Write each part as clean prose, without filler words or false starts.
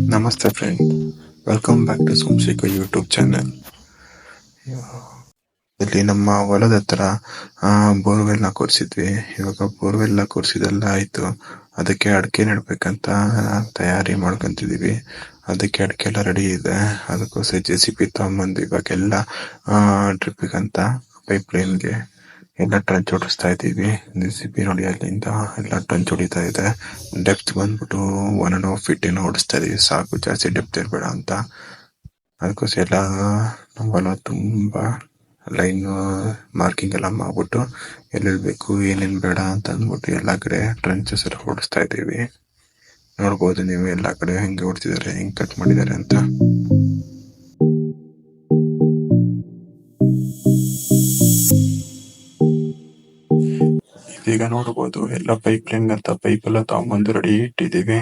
ನಮಸ್ತೆ friend, welcome back to Somashekar YouTube channel. ಇಲ್ಲಿ ನಮ್ಮ ಹೊಲದ ಹತ್ರ ಬೋರ್ವೆಲ್ ನ ಕೊರ್ಸಿದ್ವಿ. ಇವಾಗ ಬೋರ್ವೆಲ್ ನ ಕೊರ್ಸಿದೆಲ್ಲ ಆಯ್ತು. ಅದಕ್ಕೆ ಅಡಿಕೆ ನೆಡ್ಬೇಕಂತ ತಯಾರಿ ಮಾಡ್ಕೊಂತಿದೀವಿ. ಅದಕ್ಕೆ ಅಡಿಕೆ ಎಲ್ಲ ರೆಡಿ ಇದೆ. ಅದಕ್ಕೋಸ್ಕರ JCB ತಗೊಂಬಂದು ಇವಾಗೆಲ್ಲ ಡ್ರಿಪ್ಪಿಗಂತ ಪೈಪ್ ಲೈನ್ಗೆ ಎಲ್ಲ ಟ್ರಂಚ್ ಹೊಡಿಸ್ತಾ ಇದ್ದೀವಿ. JCB ನೋಡಿ ಅಲ್ಲಿಂದ ಎಲ್ಲ ಟ್ರಂಚ್ ಹೊಡಿತಾ ಇದೆ. ಡೆಪ್ತ್ ಬಂದ್ಬಿಟ್ಟು 1.5 feet ಏನೋ ಹೊಡಿಸ್ತಾ ಇದೀವಿ. ಸಾಕು, ಜಾಸ್ತಿ ಡೆಪ್ತ್ ಇರ್ಬೇಡ ಅಂತ. ಅದಕ್ಕೋಸ್ಕರ ಎಲ್ಲ ನಮ್ಮ ಹೊಲ ತುಂಬಾ ಲೈನ್ ಮಾರ್ಕಿಂಗ್ ಎಲ್ಲ ಮಾಡ್ಬಿಟ್ಟು ಎಲ್ಲೆಲ್ಲಿ ಬೇಕು ಏನೇನ್ ಬೇಡ ಅಂತ ಅಂದ್ಬಿಟ್ಟು ಎಲ್ಲಾ ಕಡೆ ಟ್ರಂಚಸ್ ಎಲ್ಲ ಹೊಡಿಸ್ತಾ ಇದೀವಿ. ನೋಡ್ಬೋದು ನೀವು ಎಲ್ಲಾ ಕಡೆ ಹೆಂಗೆ ಹೊಡ್ತಿದ್ದಾರೆ, ಹೆಂಗ್ ಕಟ್ ಮಾಡಿದ್ದಾರೆ ಅಂತ. ಈಗ ನೋಡ್ಬೋದು ಎಲ್ಲ ಪೈಪ್ ಲೈನ್ ಅಂತ ಪೈಪ್ ಎಲ್ಲ ತಗೊಂಬಂದು ರೆಡಿ ಇಟ್ಟಿದೀವಿ.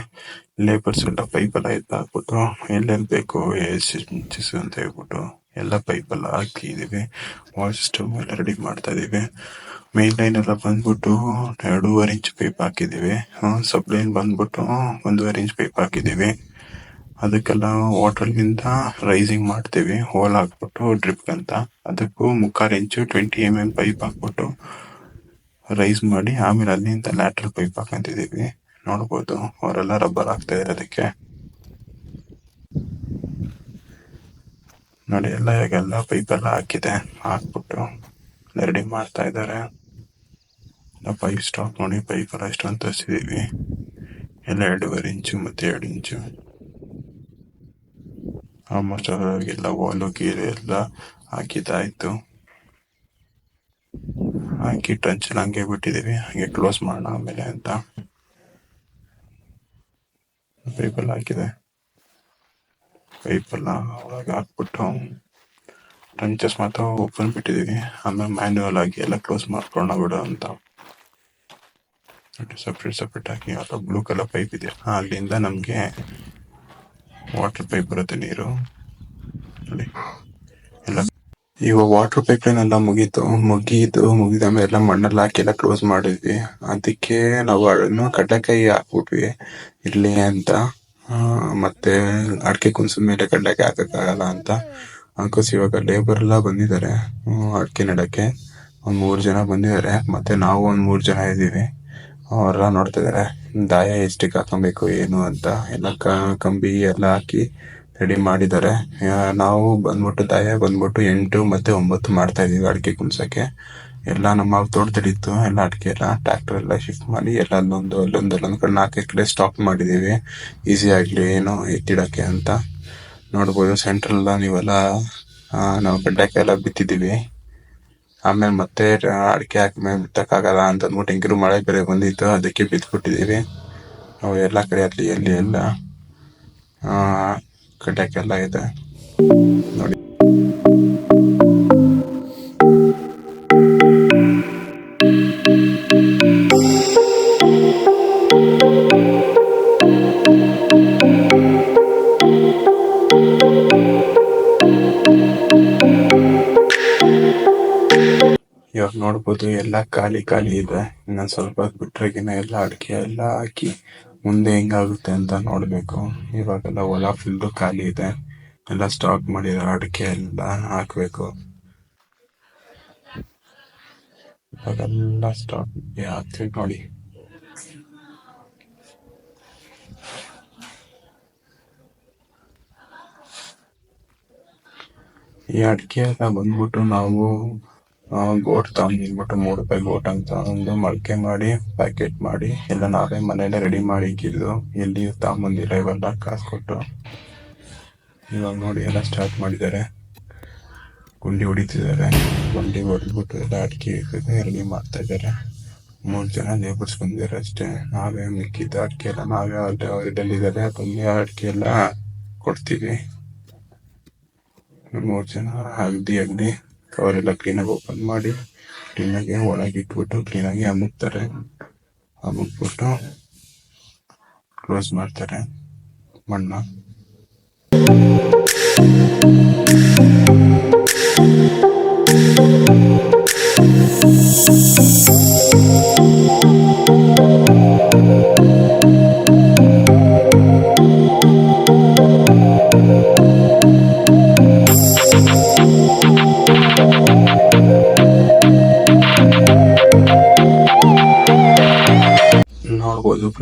ಲೇಬರ್ಸ್ ಎಲ್ಲ ಪೈಪ್ ಎಲ್ಲ ಹಾಕ್ಬಿಟ್ಟು ಎಲ್ಲೆಲ್ಲಿ ಬೇಕು ಇಂಚಸ್ ಅಂತ ಹೇಳ್ಬಿಟ್ಟು ಎಲ್ಲ ಪೈಪ್ ಎಲ್ಲ ಹಾಕಿದೀವಿ. ವಾಲ್ ಸಿಸ್ಟಮ್ ಎಲ್ಲ ರೆಡಿ ಮಾಡ್ತಾ ಇದೀವಿ. ಮೇನ್ ಲೈನ್ ಎಲ್ಲ ಬಂದ್ಬಿಟ್ಟು 2.5 inch ಪೈಪ್ ಹಾಕಿದೀವಿ. ಸಬ್ ಲೈನ್ ಬಂದ್ಬಿಟ್ಟು 1.5 inch ಪೈಪ್ ಹಾಕಿದೀವಿ. ಅದಕ್ಕೆಲ್ಲ ವಾಟರ್ ಗಿಂತ ರೈಸಿಂಗ್ ಮಾಡ್ತೀವಿ. ಹೋಲ್ ಹಾಕ್ಬಿಟ್ಟು ಡ್ರಿಪ್ ಅಂತ ಅದಕ್ಕೂ 3/4 inch 20 mm ಪೈಪ್ ಹಾಕ್ಬಿಟ್ಟು ರೈಸ್ ಮಾಡಿ ಆಮೇಲೆ ಅಲ್ಲಿಂದ ಲ್ಯಾಟ್ರಲ್ ಪೈಪ್ ಹಾಕಂತಿದೀವಿ. ನೋಡ್ಬೋದು ಅವರೆಲ್ಲ ರಬ್ಬರ್ ಹಾಕ್ತಾ ಇದಾರೆ. ಅದಕ್ಕೆ ನೋಡಿ ಎಲ್ಲ ಪೈಪ್ ಎಲ್ಲ ಹಾಕಿದೆ. ಹಾಕ್ಬಿಟ್ಟು ರೆಡಿ ಮಾಡ್ತಾ ಇದ್ದಾರೆ. ಪೈಪ್ ಸ್ಟಾಕ್ ನೋಡಿ, ಪೈಪ್ ಎಲ್ಲ ಎಷ್ಟೊಂದು ತರಿಸಿದೀವಿ. ಎಲ್ಲ 2.5 inch ಮತ್ತೆ 2 inch ಆಲ್ಮೋಸ್ಟ್ ಎಲ್ಲ ವಾಲು ಗೀರು ಎಲ್ಲ ಹಾಕಿದ್ದಾಯ್ತು. ಹಾಕಿ ಟ್ರಂಚ್ ಎಲ್ಲ ಹಂಗೆ ಬಿಟ್ಟಿದೀವಿ. ಹಂಗೆ ಕ್ಲೋಸ್ ಮಾಡೋಣ ಆಮೇಲೆ ಅಂತ. ಪೈಪ್ ಎಲ್ಲ ಹಾಕಿದೆ. ಪೈಪ್ ಎಲ್ಲ ಒಳಗೆ ಹಾಕ್ಬಿಟ್ಟು ಟ್ರಂಚಸ್ ಮಾತ್ರ ಓಪನ್ ಬಿಟ್ಟಿದೀವಿ. ಆಮೇಲೆ ಮ್ಯಾನ್ಯುವಲ್ ಆಗಿ ಎಲ್ಲ ಕ್ಲೋಸ್ ಮಾಡ್ಕೊಳ್ಳೋಣ ಬಿಡು ಅಂತ. ಸಪ್ರೇಟ್ ಆಗಿ ಬ್ಲೂ ಕಲರ್ ಪೈಪ್ ಇದೆ. ಅಲ್ಲಿಂದ ನಮ್ಗೆ ವಾಟರ್ ಪೈಪ್ ಬರುತ್ತೆ, ನೀರು ನೋಡಿ ಎಲ್ಲ. ಇವಾಗ ವಾಟರ್ ಪೈಪ್ ಲೈನ್ ಎಲ್ಲ ಮುಗಿದ ಮೇಲೆ ಎಲ್ಲ ಮಣ್ಣೆಲ್ಲ ಹಾಕಿ ಎಲ್ಲ ಕ್ಲೋಸ್ ಮಾಡಿದ್ವಿ. ಅದಕ್ಕೆ ನಾವು ಕಡ್ಲೆಕಾಯಿ ಹಾಕ್ಬಿಟ್ವಿ ಇರ್ಲಿ ಅಂತ. ಮತ್ತೆ ಅಡಿಕೆ ಕುಂಸಿದ ಮೇಲೆ ಕಡ್ಲೆಕಾಯಿ ಹಾಕಕ್ಕಾಗಲ್ಲ ಅಂತ. ಅದಕ್ಕೋಸ್ಕರ ಇವಾಗ ಲೇಬರ್ ಎಲ್ಲ ಬಂದಿದ್ದಾರೆ ಅಡಿಕೆ ನೆಡಕ್ಕೆ. 3 ಜನ ಬಂದಿದ್ದಾರೆ. ಮತ್ತೆ ನಾವು 3 ಜನ ಇದ್ದೀವಿ. ಅವರೆಲ್ಲ ನೋಡ್ತಾ ಇದಾರೆ ದಾಯ ಎಷ್ಟಕ್ಕೆ ಹಾಕೊಬೇಕು ಏನು ಅಂತ. ಎಲ್ಲ ಕಂಬಿ ಎಲ್ಲ ಹಾಕಿ ರೆಡಿ ಮಾಡಿದ್ದಾರೆ. ನಾವು ಬಂದ್ಬಿಟ್ಟು ದಾಯ ಬಂದ್ಬಿಟ್ಟು 8 ಮತ್ತೆ 9 ಮಾಡ್ತಾ ಇದೀವಿ ಅಡಿಕೆ ಕುಣ್ಸಕ್ಕೆ. ಎಲ್ಲ ನಮ್ಮ ತೋಟದಲ್ಲಿತ್ತು ಎಲ್ಲ ಅಡಿಕೆ ಎಲ್ಲ ಟ್ರ್ಯಾಕ್ಟರ್ ಎಲ್ಲ ಶಿಫ್ಟ್ ಮಾಡಿ ಎಲ್ಲ ಅಲ್ಲೊಂದು ಕಡೆ 4 ಕಡೆ ಸ್ಟಾಕ್ ಮಾಡಿದೀವಿ. ಈಸಿ ಆಗ್ಲಿ ಏನೋ ಎತ್ತಿಡಕ್ಕೆ ಅಂತ. ನೋಡ್ಬೋದು ಸೆಂಟ್ರಲ್ ನೀವೆಲ್ಲ ನಾವು ಕಡ್ಲೆಕಾಯಿ ಎಲ್ಲ ಬಿತ್ತಿದೀವಿ. ಆಮೇಲೆ ಮತ್ತೆ ಅಡಿಕೆ ಹಾಕಿದ್ಮೇಲೆ ಬಿತ್ತಕ್ಕಾಗಲ್ಲ ಅಂತ ಅಂದ್ಬಿಟ್ಟು ಹೆಂಗಿರು ಮಳೆ ಬೇರೆ ಬಂದಿತ್ತು, ಅದಕ್ಕೆ ಬಿತ್ಬಿಟ್ಟಿದೀವಿ. ನಾವು ಎಲ್ಲ ಕಡೆ ಅಲ್ಲಿ ಎಲ್ಲ ಕಡ್ಲೆಕಾಯಿ ಎಲ್ಲ ಇದೆ ನೋಡಿ. ಇವಾಗ ನೋಡ್ಬೋದು ಎಲ್ಲ ಖಾಲಿ ಇದೆ. ಇನ್ನೊಂದ್ ಸ್ವಲ್ಪ ಬಿಟ್ರೆಗಿನ ಎಲ್ಲ ಅಡಿಕೆ ಎಲ್ಲ ಹಾಕಿ ಮುಂದೆ ಹೆಂಗಾಗುತ್ತೆ ಅಂತ ನೋಡ್ಬೇಕು. ಇವಾಗೆಲ್ಲ ಹೊಲ ಫುಲ್ ಖಾಲಿ ಇದೆ. ಎಲ್ಲ ಸ್ಟಾಕ್ ಮಾಡಿದ್ರೆ ಅಡಿಕೆ ಎಲ್ಲ ಹಾಕ್ಬೇಕು. ಇವಾಗೆಲ್ಲ ಸ್ಟಾಕ್ ಹಾಕ್ತೀವಿ ನೋಡಿ. ಈ ಅಡಿಕೆ ಎಲ್ಲ ಬಂದ್ಬಿಟ್ಟು ನಾವು ಗೋಟ್ ತಗೊಂಡ್ಬಿಟ್ಟು 3 ರೂಪಾಯಿ ಗೋಟ್ ಅಂತ ಒಂದು ಮೊಳಕೆ ಮಾಡಿ ಪ್ಯಾಕೆಟ್ ಮಾಡಿ ಎಲ್ಲ ನಾವೇ ಮನೆಯಲ್ಲೇ ರೆಡಿ ಮಾಡಿ ಇಕ್ಕಿದ್ದು. ಎಲ್ಲಿ ತಗೊಂಬಂದಿಲ್ಲ, ಇವೆಲ್ಲ ಕಾಸು ಕೊಟ್ಟು. ಇವಾಗ ನೋಡಿ ಎಲ್ಲ ಸ್ಟಾರ್ಟ್ ಮಾಡಿದ್ದಾರೆ. ಗುಂಡಿ ಹೊಡಿತಿದ್ದಾರೆ. ಗುಂಡಿ ಹೊಡೆದ್ಬಿಟ್ಟು ಎಲ್ಲ ಅಡಿಕೆ ರೆಡಿ ಮಾಡ್ತಾ ಇದ್ದಾರೆ. 3 ಜನ ಲೇಬರ್ಸ್ ಬಂದಿದ್ದಾರೆ ಅಷ್ಟೇ. ನಾವೇ ಮಿಕ್ಕಿದ್ದ ಅಡಿಕೆ ಎಲ್ಲ ನಾವೇ ಅವರಿದ್ದಾರೆ ಬಂದು ಅಡಿಕೆ ಎಲ್ಲ ಕೊಡ್ತೀವಿ. 3 ಜನ ಅಗದಿ ಕವರೆಲ್ಲ ಕ್ಲೀನಾಗಿ ಓಪನ್ ಮಾಡಿ ಕ್ಲೀನಾಗಿ ಒಳಗೆ ಇಟ್ಬಿಟ್ಟು ಕ್ಲೀನಾಗಿ ಅಮುಕ್ತಾರೆ. ಅಮುಕ್ಬಿಟ್ಟು ಕ್ಲೋಸ್ ಮಾಡ್ತಾರೆ ಮಣ್ಣ.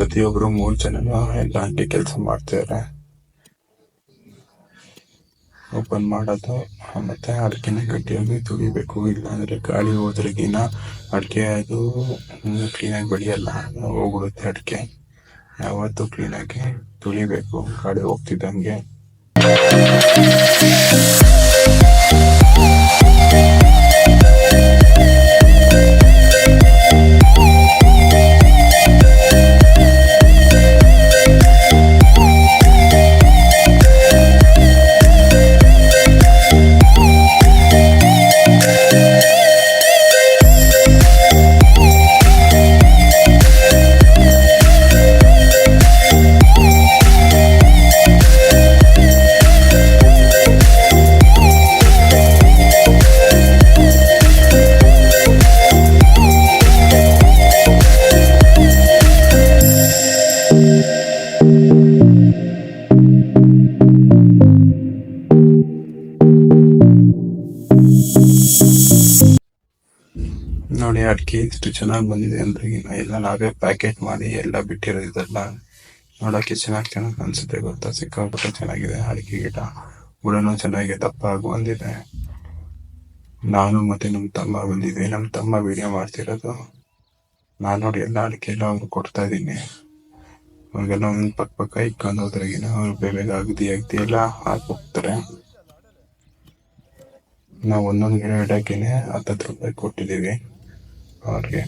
ಪ್ರತಿಯೊಬ್ರು 3 ಜನನು ಎಲ್ಲ ಹಂಗೆ ಕೆಲಸ ಮಾಡ್ತಿದ್ದಾರೆ. ಓಪನ್ ಮಾಡೋದು ಮತ್ತೆ ಅಡಿಕೆನ ಗಟ್ಟಿಯಾಗಿ ತುಳಿಬೇಕು, ಇಲ್ಲಾಂದ್ರೆ ಗಾಳಿ ಹೋದ್ರಗಿನ ಅಡಿಕೆ ಅದು ಕ್ಲೀನಾಗಿ ಬೆಳೆಯಲ್ಲ, ಹೋಗ್ಬಿಡುತ್ತೆ ಅಡಿಕೆ. ಯಾವತ್ತು ಕ್ಲೀನಾಗಿ ತುಳಿಬೇಕು ಗಾಳಿ ಹೋಗ್ತಿದ್ದಂಗೆ. ನೋಡಿ ಅಡಿಕೆ ಎಷ್ಟು ಚೆನ್ನಾಗಿ ಬಂದಿದೆ ಅಂದ್ರೆ ಎಲ್ಲ ನಾವೇ ಪ್ಯಾಕೆಟ್ ಮಾಡಿ ಎಲ್ಲ ಬಿಟ್ಟಿರೋದಿದೆಲ್ಲ ನೋಡೋಕೆ ಚೆನ್ನಾಗಿ ಅನ್ಸುತ್ತೆ ಗೊತ್ತಾ. ಸಿಕ್ಕಾಪಟ್ಟೆ ಚೆನ್ನಾಗಿದೆ ಅಡಿಕೆ ಗಿಡ, ಬುಡನೂ ಚೆನ್ನಾಗಿ ದಪ್ಪ ಆಗಿ ಬಂದಿದೆ. ನಾನು ಮತ್ತೆ ನಮ್ಮ ತಮ್ಮ ಬಂದಿದ್ವಿ, ನಮ್ಮ ತಮ್ಮ ವಿಡಿಯೋ ಮಾಡ್ತಿರೋದು. ನಾನು ನೋಡಿ ಎಲ್ಲ ಅಡಿಕೆ ಎಲ್ಲ ಅವ್ರು ಕೊಡ್ತಾ ಇದ್ದೀನಿ. ಅವ್ರಿಗೆಲ್ಲ ಒಂದ್ ಪಕ್ಕ ಇಟ್ಕೊಂಡು ಹೋದ್ರಗಿನ ಅವ್ರು ಬೇಗ ಅಗದಿ ಎಲ್ಲ ಹಾಕಿ ಹೋಗ್ತಾರೆ. ನಾವು ಒಂದೊಂದು ಗಿಡ ಇಡಕ್ಕೇನೆ 10 ರೂಪಾಯಿ ಕೊಟ್ಟಿದ್ದೀವಿ ಅವ್ರಿಗೆ.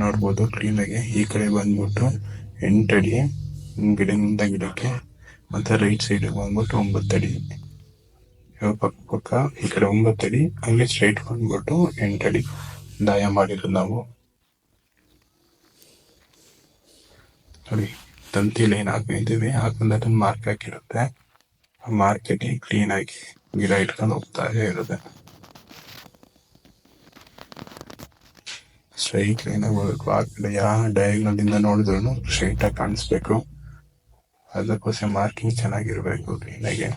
ನೋಡ್ಬೋದು ಕ್ಲೀನಾಗಿ. ಈ ಕಡೆ ಬಂದ್ಬಿಟ್ಟು 8 ಅಡಿ ಗಿಡದಿಂದ ಗಿಡಕ್ಕೆ, ಮತ್ತೆ ರೈಟ್ ಸೈಡ್ ಬಂದ್ಬಿಟ್ಟು 9 ಅಡಿ. ಪಕ್ಕ ಈ ಕಡೆ 9 ಅಡಿ, ಹಂಗೆ ಸ್ಟ್ರೈಟ್ ಬಂದ್ಬಿಟ್ಟು 8 ಅಡಿ ದಾಯ ಮಾಡಿರೋದು ನಾವು. ನೋಡಿ ತಂತಿ ಲೈನ್ ಹಾಕಿದ್ದೀವಿ, ಹಾಕೊಂಡ್ ಅದನ್ನ ಮಾರ್ಕ್ ಹಾಕಿರುತ್ತೆ. ಆ ಮಾರ್ಕೆಟ್ ಕ್ಲೀನ್ ಆಗಿ ಗಿಡ ಇಟ್ಕೊಂಡು ಹೋಗ್ತಾ ಇರುತ್ತೆ. ಸ್ಟ್ರೈಟ್ ಲೈನ್ ಆಗಿ ಹೋಗ್ಬೇಕು. ಆ ಕಡೆ ಯಾವ ಡಯಾಗ್ನಲ್ ಇಂದ ನೋಡಿದ್ರು ಸ್ಟ್ರೈಟ್ ಆಗಿ ಕಾಣಿಸ್ಬೇಕು. ಅದಕ್ಕೋಸ್ಕರ ಮಾರ್ಕಿಂಗ್ ಚೆನ್ನಾಗಿರ್ಬೇಕು ಕ್ಲೀನಾಗಿ.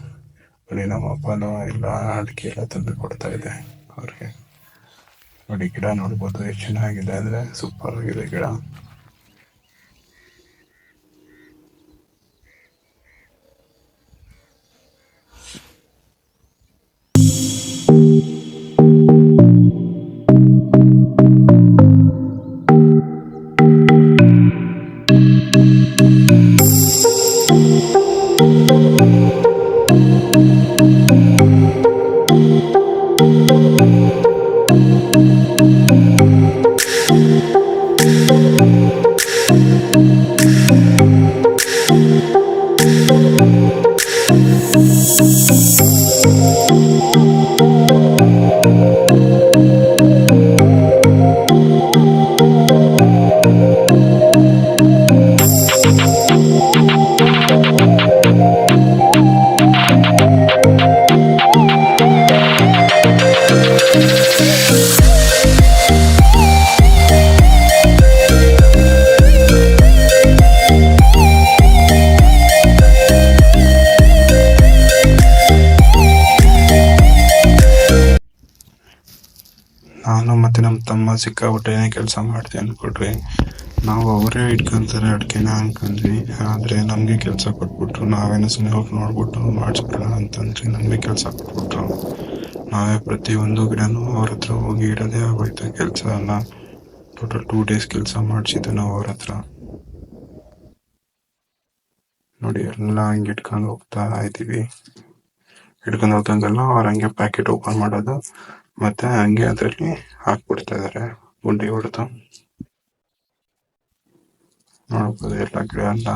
ನೋಡಿ ನಮ್ಮ ಅಪ್ಪನೂ ಎಲ್ಲ ಅಡಿಕೆ ಎಲ್ಲ ತಂದು ಕೊಡ್ತಾ ಇದೆ ಅವ್ರಿಗೆ. ನೋಡಿ ಗಿಡ ನೋಡ್ಬೋದು ಎಷ್ಟು ಚೆನ್ನಾಗಿದೆ ಅಂದ್ರೆ, ಸೂಪರ್ ಆಗಿದೆ ಗಿಡ. ನಾನು ಮತ್ತೆ ನಮ್ಮ ತಮ್ಮ ಸಿಕ್ಕಾಪಟ್ಟೆನೇ ಕೆಲಸ ಮಾಡ್ತೀವಿ ಅಂದ್ಕೊಟ್ರಿ. ನಾವು ಅವರೇ ಇಟ್ಕೊಂತಾರೆ ಅಡಿಕೆನ ಅನ್ಕೊಂಡ್ವಿ, ಆದರೆ ನಮಗೆ ಕೆಲಸ ಕೊಟ್ಬಿಟ್ರು. ನಾವೇನೋ ಸುಮ್ಮನೆ ಹೋಗಿ ನೋಡ್ಬಿಟ್ಟು ಮಾಡಿಸ್ಬಿಡೋಣ ಅಂತಂದ್ರೆ ನಮಗೆ ಕೆಲಸ ಕೊಟ್ಬಿಟ್ರು. ನಾವೇ ಪ್ರತಿಯೊಂದು ಗಿಡನೂ ಅವ್ರ ಹತ್ರ ಹೋಗಿ ಇಡೋದೇ ಆಗೋಯ್ತು ಕೆಲಸ ಎಲ್ಲ. ಟೋಟಲ್ 2 days ಕೆಲಸ ಮಾಡಿಸಿದ್ದು ನಾವು ಅವ್ರ ಹತ್ರ. ನೋಡಿ ಎಲ್ಲ ಹಂಗೆ ಇಟ್ಕೊಂಡು ಹೋಗ್ತಾ ಇದ್ದೀವಿ. ಹಿಡ್ಕೊಂಡು ಹೋಗ್ತಂಗೆಲ್ಲ ಅವ್ರು ಹಂಗೆ ಪ್ಯಾಕೆಟ್ ಓಪನ್ ಮಾಡೋದು, ಮತ್ತೆ ಹಂಗೆ ಅದರಲ್ಲಿ ಹಾಕ್ಬಿಡ್ತಾ ಇದಾರೆ ಗುಂಡಿ ಹೊಡೆದು. ನೋಡ್ಬೋದು ಎಲ್ಲ ಗಿಡ ಎಲ್ಲ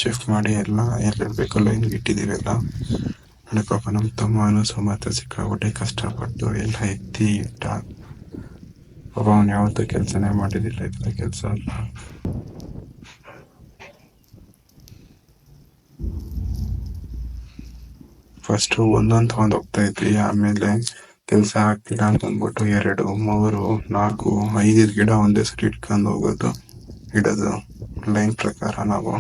ಶಿಫ್ಟ್ ಮಾಡಿ ಎಲ್ಲ ಎಲ್ಲೆಲ್ಲಿ ಬೇಕಲ್ಲ ಹಿಂಗೆ ಇಟ್ಟಿದ್ದೀವಿ ಎಲ್ಲ. ನೋಡಿ ಪಾಪ ನಮ್ಮ ತಮ್ಮನೂ ಸಮೇತ ಸಿಕ್ಕಾಬಿಟ್ಟೆ ಕಷ್ಟಪಟ್ಟು ಎಲ್ಲ ಎತ್ತಿ ಇಟ್ಟ. ಪಾಪ ಅವನು ಯಾವತ್ತೂ ಕೆಲಸನೇ ಮಾಡಿದಿಲ್ಲ ಇದೆಲ್ಲ ಕೆಲಸ ಎಲ್ಲ. ಫಸ್ಟ್ ಒಂದೊಂದು ತಗೊಂಡು ಹೋಗ್ತಾ ಇದ್ವಿ, ಆಮೇಲೆ ಕೆಲಸ ಆಗ್ತಿಲ್ಲ ಅಂತಂದ್ಬಿಟ್ಟು 2, 3, 4, 5 ಗಿಡ ಒಂದೇ ಸರಿ ಇಟ್ಕೊಂಡು ಹೋಗೋದು, ಇಡೋದು ಲೈನ್ ಪ್ರಕಾರ ನಾವು.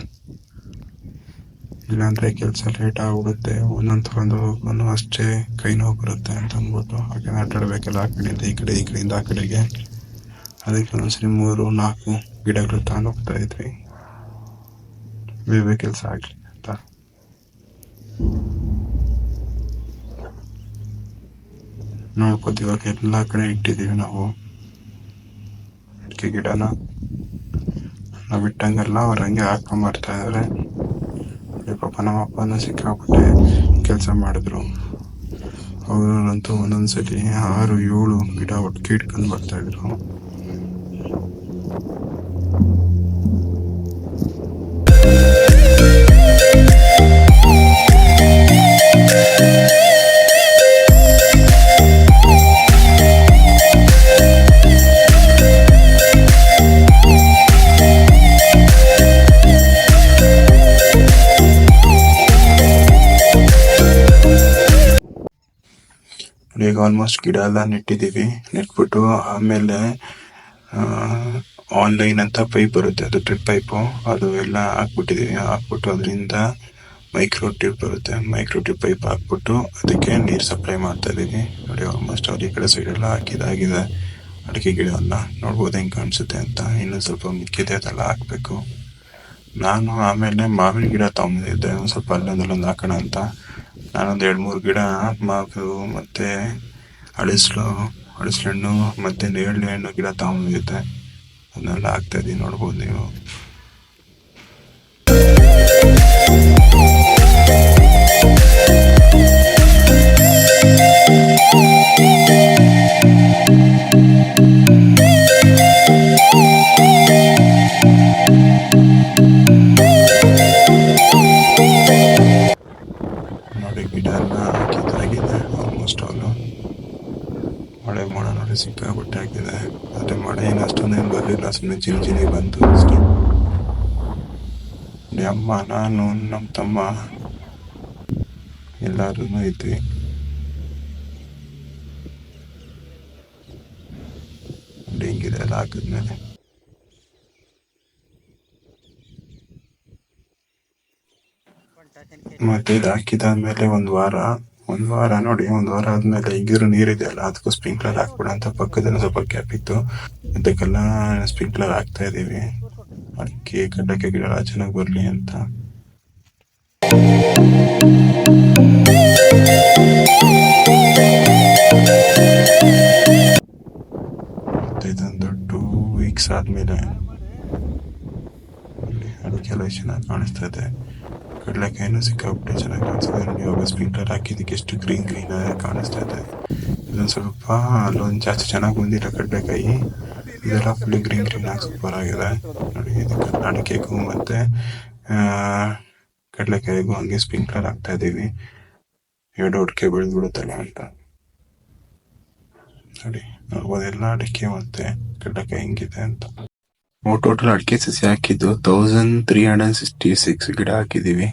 ಇಲ್ಲಾಂದ್ರೆ ಕೆಲಸ ಲೇಟ್ ಆಗ್ಬಿಡುತ್ತೆ. ಒಂದೊಂದು ತಗೊಂಡು ಹೋಗೋನು ಅಷ್ಟೇ ಕೈ ನೋವು ಬರುತ್ತೆ ಅಂತ ಅಂದ್ಬಿಟ್ಟು ಹಾಗೆ ಆಟಾಡ್ಬೇಕಲ್ಲ, ಆ ಕಡೆಯಿಂದ ಈ ಕಡೆ, ಈ ಕಡೆಯಿಂದ ಆ ಕಡೆಗೆ. ಅದಕ್ಕೆ ಒಂದ್ಸರಿ 3-4 ಗಿಡಗಳು ತಗೊಂಡು ಹೋಗ್ತಾ ಇದ್ವಿ, ಬೇರೆ ಕೆಲಸ ಆಗ್ಲಿ ಅಂತ. ನೋಡ್ಬೋದು ಇವಾಗ ಎಲ್ಲ ಕಡೆ ಇಟ್ಟಿದ್ದೀವಿ ನಾವು ಅಡಿಕೆ ಗಿಡನ. ನಾವು ಬಿಟ್ಟಂಗೆಲ್ಲ ಅವ್ರು ಹಂಗೆ ಹಾಕೊಂಬರ್ತಾ ಇದಾರೆ. ಪಾಪ ನಮ್ಮ ಅಪ್ಪನ ಸಿಕ್ಕಾಪಟ್ಟೆ ಕೆಲಸ ಮಾಡಿದ್ರು. ಅವರಂತೂ ಒಂದೊಂದ್ಸಲಿ 6-7 ಗಿಡ ಒಟ್ಟಿಗೆ ಇಟ್ಕೊಂಡು ಬರ್ತಾ ಇದ್ರು. ಈಗ ಆಲ್ಮೋಸ್ಟ್ ಗಿಡ ಎಲ್ಲ ನೆಟ್ಟಿದ್ದೀವಿ. ನೆಟ್ಬಿಟ್ಟು ಆಮೇಲೆ ಆನ್ಲೈನ್ ಅಂತ ಪೈಪ್ ಬರುತ್ತೆ, ಅದು ಡ್ರಿಪ್ ಪೈಪು, ಅದು ಎಲ್ಲ ಹಾಕ್ಬಿಟ್ಟಿದ್ದೀವಿ. ಹಾಕ್ಬಿಟ್ಟು ಅದರಿಂದ ಮೈಕ್ರೋ ಟ್ಯೂಬ್ ಬರುತ್ತೆ, ಮೈಕ್ರೋ ಟ್ಯೂಬ್ ಪೈಪ್ ಹಾಕ್ಬಿಟ್ಟು ಅದಕ್ಕೆ ನೀರು ಸಪ್ಲೈ ಮಾಡ್ತಾ ಇದ್ದೀವಿ. ನೋಡಿ ಆಲ್ಮೋಸ್ಟ್ ಅವ್ರು ಈ ಕಡೆ ಸೈಡೆಲ್ಲ ಹಾಕಿದಾಗಿದೆ ಅಡಿಕೆ ಗಿಡ ಎಲ್ಲ. ನೋಡ್ಬೋದು ಹೆಂಗೆ ಕಾಣಿಸುತ್ತೆ ಅಂತ. ಇನ್ನೂ ಸ್ವಲ್ಪ ಮಿಕ್ಕಿದೆ, ಅದೆಲ್ಲ ಹಾಕಬೇಕು. ನಾನು ಆಮೇಲೆ ಮಾವಿನ ಗಿಡ ತಗೊಂಡಿದ್ದೆ, ಒಂದು ಸ್ವಲ್ಪ ಅಲ್ಲೊಂದಲ್ಲೊಂದು ಹಾಕೋಣ ಅಂತ. ನಾನೊಂದು 2-3 ಗಿಡ ಮಾವು ಮತ್ತು ಹಣ್ಣು ಮತ್ತು ನೇರಳೆ ಹಣ್ಣು ಗಿಡ ತಗೊಂಡಿದ್ದೆ, ಅದನ್ನೆಲ್ಲ ಹಾಕ್ತಾಯಿದ್ದೀನಿ. ನೋಡ್ಬೋದು ನೀವು. ನೋಡಿ ಗಿಡ ಎಲ್ಲ ಹಾಕಿದ್ದಾಗಿದೆ ಆಲ್ಮೋಸ್ಟ್ ಆಲು. ಮಳೆ ಮೋಡ ನೋಡಿ ಸಿಕ್ಕಾಪಟ್ಟೆ ಹಾಕಿದೆ, ಆದರೆ ಮಳೆ ಏನು ಅಷ್ಟೊಂದೇನು ಬರಲಿಲ್ಲ, ಸುಮ್ಮನೆ ಜಿನಿ ಬಂತು ಅಷ್ಟೇ. ಅಮ್ಮ, ನಾನು, ನಮ್ಮ ತಮ್ಮ ಎಲ್ಲರೂ ಇದ್ವಿ. ಹಿಂಗಿದೆ ಎಲ್ಲ ಹಾಕಿದ್ಮೇಲೆ ಮತ್ತೆ ಇದು ಹಾಕಿದಾದ್ಮೇಲೆ ಒಂದು ವಾರ ನೋಡಿ, ಒಂದು ವಾರ ಆದ್ಮೇಲೆ ಈಗಿರೋ ನೀರಿದೆಯಲ್ಲ, ಅದಕ್ಕೂ ಸ್ಪ್ರಿಂಕ್ಲರ್ ಹಾಕ್ಬಿಡ ಅಂತ ಪಕ್ಕದಲ್ಲಿ ಸ್ವಲ್ಪ ಗ್ಯಾಪ್ ಇತ್ತು, ಅದಕ್ಕೆಲ್ಲ ಸ್ಪ್ರಿಂಕ್ಲರ್ ಹಾಕ್ತಾ ಇದೀವಿ. ಅಡಿಕೆ ಕಡ್ಡಕ್ಕೆ ಗಿಡ ಚೆನ್ನಾಗಿ ಬರ್ಲಿ ಅಂತ. ಮತ್ತೆ ಇದೊಂದು 2 ವೀಕ್ಸ್ ಆದ್ಮೇಲೆ ಅಡಿಕೆ ಎಲ್ಲ ಚೆನ್ನಾಗಿ ಕಾಣಿಸ್ತಾ ಇದೆ. ಕಡಲೆಕಾಯಿನೂ ಸಿಕ್ಕಾಬಿಟ್ಟೆ ಚೆನ್ನಾಗಿ ಕಾಣಿಸ್ತಾ ಇದೆ. ಇವಾಗ ಸ್ಪ್ರಿಂಕ್ಲರ್ ಹಾಕಿದ್ದಕ್ಕೆ ಎಷ್ಟು ಗ್ರೀನ್ ಆಗಿ ಕಾಣಿಸ್ತಾ ಇದೆ. ಇದೊಂದು ಸ್ವಲ್ಪ ಅಲ್ಲೊಂದು ಜಾಸ್ತಿ ಚೆನ್ನಾಗಿ ಬಂದಿಲ್ಲ ಕಡಲೆಕಾಯಿ, ಇದೆಲ್ಲ ಫುಲ್ ಗ್ರೀನ್ ಆಗಿ ಸೂಪರ್ ಆಗಿದೆ ನೋಡಿ. ಇದಕ್ಕೆ ಅಡಿಕೆಗೂ ಮತ್ತೆ ಕಡಲೆಕಾಯಿಗೂ ಹಂಗೆ ಸ್ಪ್ರಿಂಕ್ಲರ್ ಹಾಕ್ತಾ ಇದೀವಿ, ಒಟ್ಟಿಗೆ ಬೆಳೆದ್ಬಿಡುತ್ತಲ್ಲ ಅಂತ ನೋಡಿ. ನೋಡ್ಬೋದು ಎಲ್ಲ ಅಡಿಕೆ ಮತ್ತೆ ಕಡಲೆಕಾಯಿ ಹೆಂಗಿದೆ ಅಂತ. ಟೋಟಲ್ ಅಡಿಕೆ ಸಸಿ ಹಾಕಿದ್ದು 1366 ಗಿಡ ಹಾಕಿದೀವಿ.